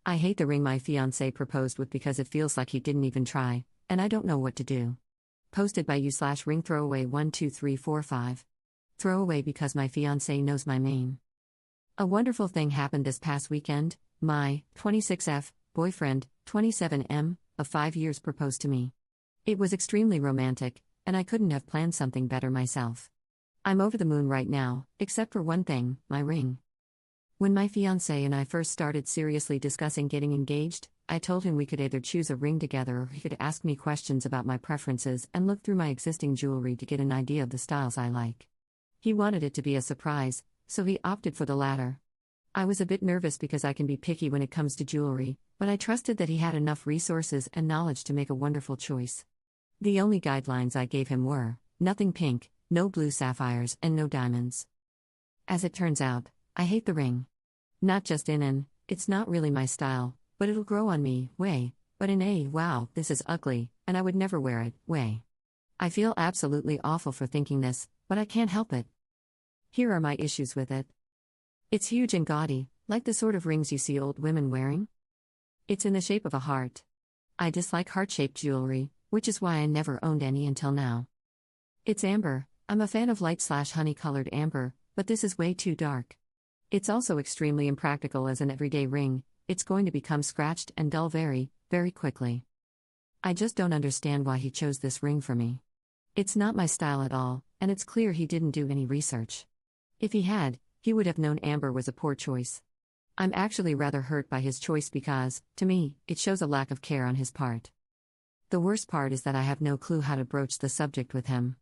I hate the ring my fiancé proposed with because it feels like he didn't even try, and I don't know what to do. Posted by you/ring throwaway 12345. Throwaway because my fiancé knows my name. A wonderful thing happened this past weekend. My 26F boyfriend, 27M, of 5 years proposed to me. It was extremely romantic, and I couldn't have planned something better myself. I'm over the moon right now, except for one thing, my ring. When my fiancé and I first started seriously discussing getting engaged, I told him we could either choose a ring together or he could ask me questions about my preferences and look through my existing jewelry to get an idea of the styles I like. He wanted it to be a surprise, so he opted for the latter. I was a bit nervous because I can be picky when it comes to jewelry, but I trusted that he had enough resources and knowledge to make a wonderful choice. The only guidelines I gave him were nothing pink, no blue sapphires, and no diamonds. As it turns out, I hate the ring. Not just in an, it's not really my style, but it'll grow on me, way, but in a, wow, this is ugly, and I would never wear it, way. I feel absolutely awful for thinking this, but I can't help it. Here are my issues with it. It's huge and gaudy, like the sort of rings you see old women wearing. It's in the shape of a heart. I dislike heart-shaped jewelry, which is why I never owned any until now. It's amber. I'm a fan of light/honey-colored amber, but this is way too dark. It's also extremely impractical as an everyday ring. It's going to become scratched and dull very, very quickly. I just don't understand why he chose this ring for me. It's not my style at all, and it's clear he didn't do any research. If he had, he would have known amber was a poor choice. I'm actually rather hurt by his choice because, to me, it shows a lack of care on his part. The worst part is that I have no clue how to broach the subject with him.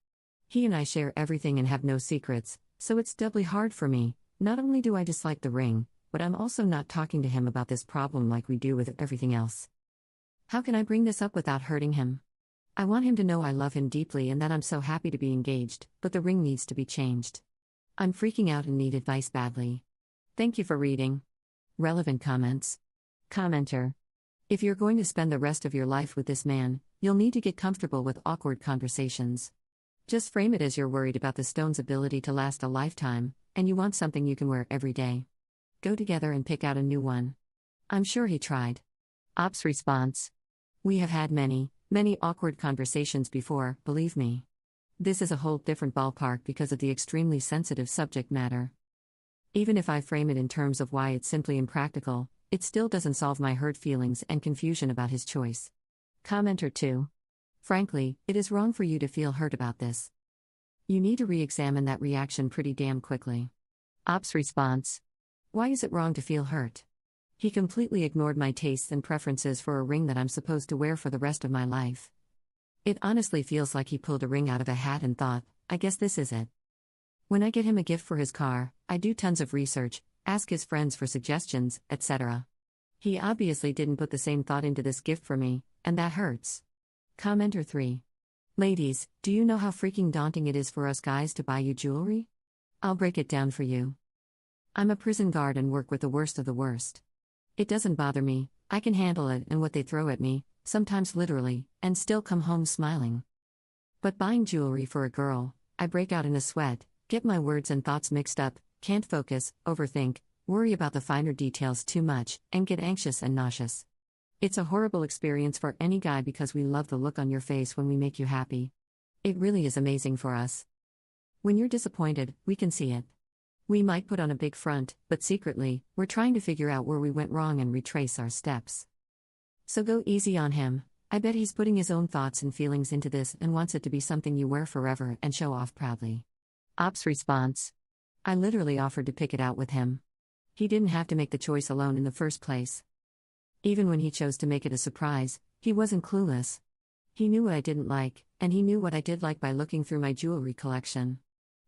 He and I share everything and have no secrets, so it's doubly hard for me. Not only do I dislike the ring, but I'm also not talking to him about this problem like we do with everything else. How can I bring this up without hurting him? I want him to know I love him deeply and that I'm so happy to be engaged, but the ring needs to be changed. I'm freaking out and need advice badly. Thank you for reading. Relevant comments. Commenter. If you're going to spend the rest of your life with this man, you'll need to get comfortable with awkward conversations. Just frame it as you're worried about the stone's ability to last a lifetime, and you want something you can wear every day. Go together and pick out a new one. I'm sure he tried. Ops response. We have had many awkward conversations before, believe me. This is a whole different ballpark because of the extremely sensitive subject matter. Even if I frame it in terms of why it's simply impractical, it still doesn't solve my hurt feelings and confusion about his choice. Commenter 2. Frankly, it is wrong for you to feel hurt about this. You need to re-examine that reaction pretty damn quickly. Ops response. Why is it wrong to feel hurt? He completely ignored my tastes and preferences for a ring that I'm supposed to wear for the rest of my life. It honestly feels like he pulled a ring out of a hat and thought, I guess this is it. When I get him a gift for his car, I do tons of research, ask his friends for suggestions, etc. He obviously didn't put the same thought into this gift for me, and that hurts. Commenter 3. Ladies, do you know how freaking daunting it is for us guys to buy you jewelry? I'll break it down for you. I'm a prison guard and work with the worst of the worst. It doesn't bother me, I can handle it and what they throw at me, sometimes literally, and still come home smiling. But buying jewelry for a girl, I break out in a sweat, get my words and thoughts mixed up, can't focus, overthink, worry about the finer details too much, and get anxious and nauseous. It's a horrible experience for any guy because we love the look on your face when we make you happy. It really is amazing for us. When you're disappointed, we can see it. We might put on a big front, but secretly, we're trying to figure out where we went wrong and retrace our steps. So go easy on him. I bet he's putting his own thoughts and feelings into this and wants it to be something you wear forever and show off proudly. Ops response. I literally offered to pick it out with him. He didn't have to make the choice alone in the first place. Even when he chose to make it a surprise, he wasn't clueless. He knew what I didn't like, and he knew what I did like by looking through my jewelry collection.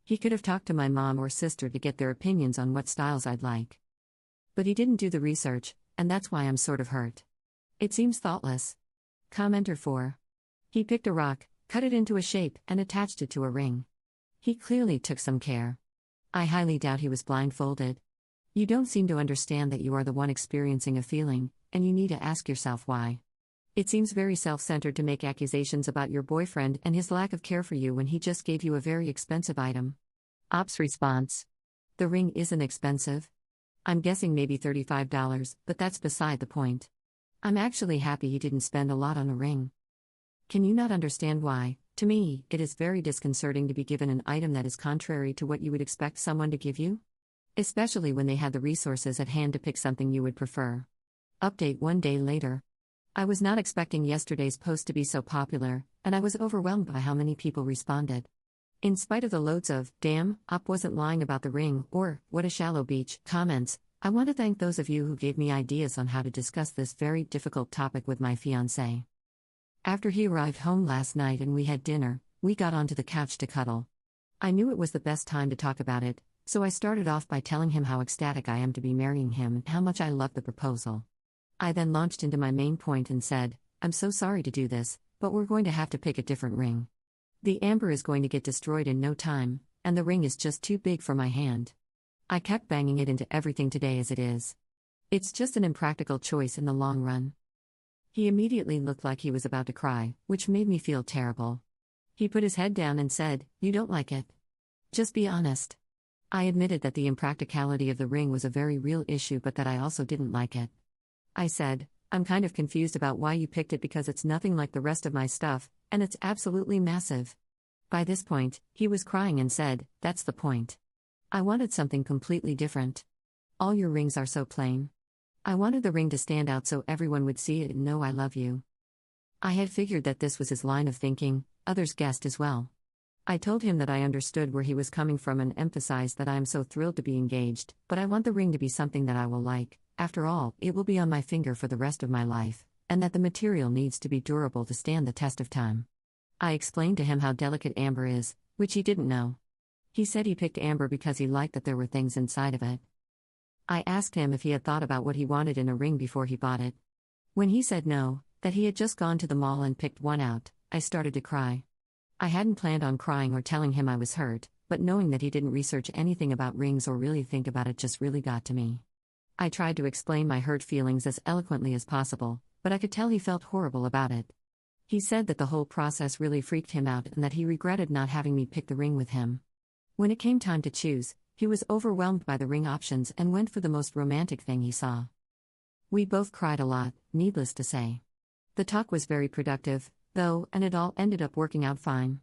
He could have talked to my mom or sister to get their opinions on what styles I'd like. But he didn't do the research, and that's why I'm sort of hurt. It seems thoughtless. Commenter 4. He picked a rock, cut it into a shape, and attached it to a ring. He clearly took some care. I highly doubt he was blindfolded. You don't seem to understand that you are the one experiencing a feeling, and you need to ask yourself why. It seems very self-centered to make accusations about your boyfriend and his lack of care for you when he just gave you a very expensive item. Ops response. The ring isn't expensive. I'm guessing maybe $35, but that's beside the point. I'm actually happy he didn't spend a lot on a ring. Can you not understand why? To me, it is very disconcerting to be given an item that is contrary to what you would expect someone to give you. Especially when they had the resources at hand to pick something you would prefer. Update 1 day later. I was not expecting yesterday's post to be so popular, and I was overwhelmed by how many people responded. In spite of the loads of, "Damn, Op wasn't lying about the ring," or, "What a shallow beach," comments, I want to thank those of you who gave me ideas on how to discuss this very difficult topic with my fiancé. After he arrived home last night and we had dinner, we got onto the couch to cuddle. I knew it was the best time to talk about it, so I started off by telling him how ecstatic I am to be marrying him and how much I love the proposal. I then launched into my main point and said, "I'm so sorry to do this, but we're going to have to pick a different ring. The amber is going to get destroyed in no time, and the ring is just too big for my hand. I kept banging it into everything today as it is. It's just an impractical choice in the long run." He immediately looked like he was about to cry, which made me feel terrible. He put his head down and said, "You don't like it? Just be honest." I admitted that the impracticality of the ring was a very real issue, but that I also didn't like it. I said, "I'm kind of confused about why you picked it because it's nothing like the rest of my stuff, and it's absolutely massive." By this point, he was crying and said, "That's the point. I wanted something completely different. All your rings are so plain. I wanted the ring to stand out so everyone would see it and know I love you." I had figured that this was his line of thinking, others guessed as well. I told him that I understood where he was coming from and emphasized that I am so thrilled to be engaged, but I want the ring to be something that I will like. After all, it will be on my finger for the rest of my life, and that the material needs to be durable to stand the test of time. I explained to him how delicate amber is, which he didn't know. He said he picked amber because he liked that there were things inside of it. I asked him if he had thought about what he wanted in a ring before he bought it. When he said no, that he had just gone to the mall and picked one out, I started to cry. I hadn't planned on crying or telling him I was hurt, but knowing that he didn't research anything about rings or really think about it just really got to me. I tried to explain my hurt feelings as eloquently as possible, but I could tell he felt horrible about it. He said that the whole process really freaked him out and that he regretted not having me pick the ring with him. When it came time to choose, he was overwhelmed by the ring options and went for the most romantic thing he saw. We both cried a lot, needless to say. The talk was very productive, though, and it all ended up working out fine.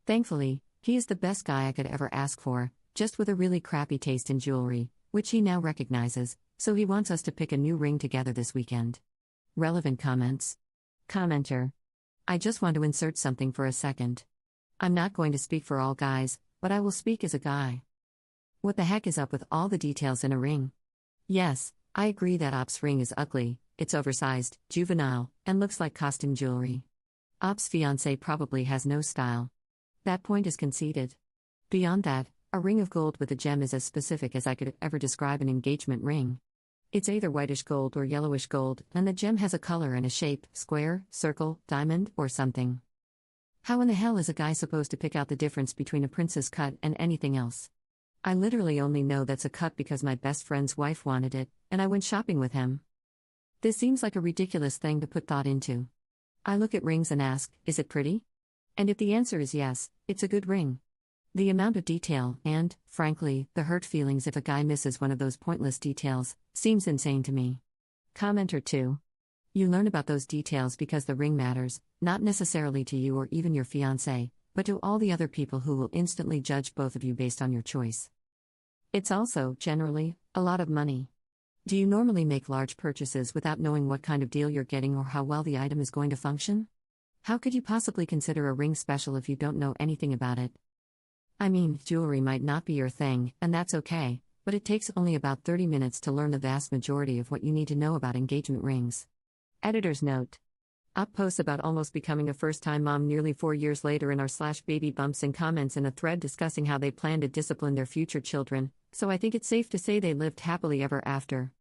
Thankfully, he is the best guy I could ever ask for, just with a really crappy taste in jewelry, which he now recognizes, so he wants us to pick a new ring together this weekend. Relevant comments. Commenter. I just want to insert something for a second. I'm not going to speak for all guys, but I will speak as a guy. What the heck is up with all the details in a ring? Yes, I agree that Op's ring is ugly, it's oversized, juvenile, and looks like costume jewelry. Op's fiancé probably has no style. That point is conceded. Beyond that, a ring of gold with a gem is as specific as I could ever describe an engagement ring. It's either whitish gold or yellowish gold, and the gem has a color and a shape, square, circle, diamond, or something. How in the hell is a guy supposed to pick out the difference between a princess cut and anything else? I literally only know that's a cut because my best friend's wife wanted it, and I went shopping with him. This seems like a ridiculous thing to put thought into. I look at rings and ask, is it pretty? And if the answer is yes, it's a good ring. The amount of detail, and, frankly, the hurt feelings if a guy misses one of those pointless details, seems insane to me. Commenter 2. You learn about those details because the ring matters, not necessarily to you or even your fiancé, but to all the other people who will instantly judge both of you based on your choice. It's also, generally, a lot of money. Do you normally make large purchases without knowing what kind of deal you're getting or how well the item is going to function? How could you possibly consider a ring special if you don't know anything about it? I mean, jewelry might not be your thing, and that's okay, but it takes only about 30 minutes to learn the vast majority of what you need to know about engagement rings. Editor's note. Up posts about almost becoming a first-time mom nearly 4 years later in r/baby bumps and comments in a thread discussing how they plan to discipline their future children, so I think it's safe to say they lived happily ever after.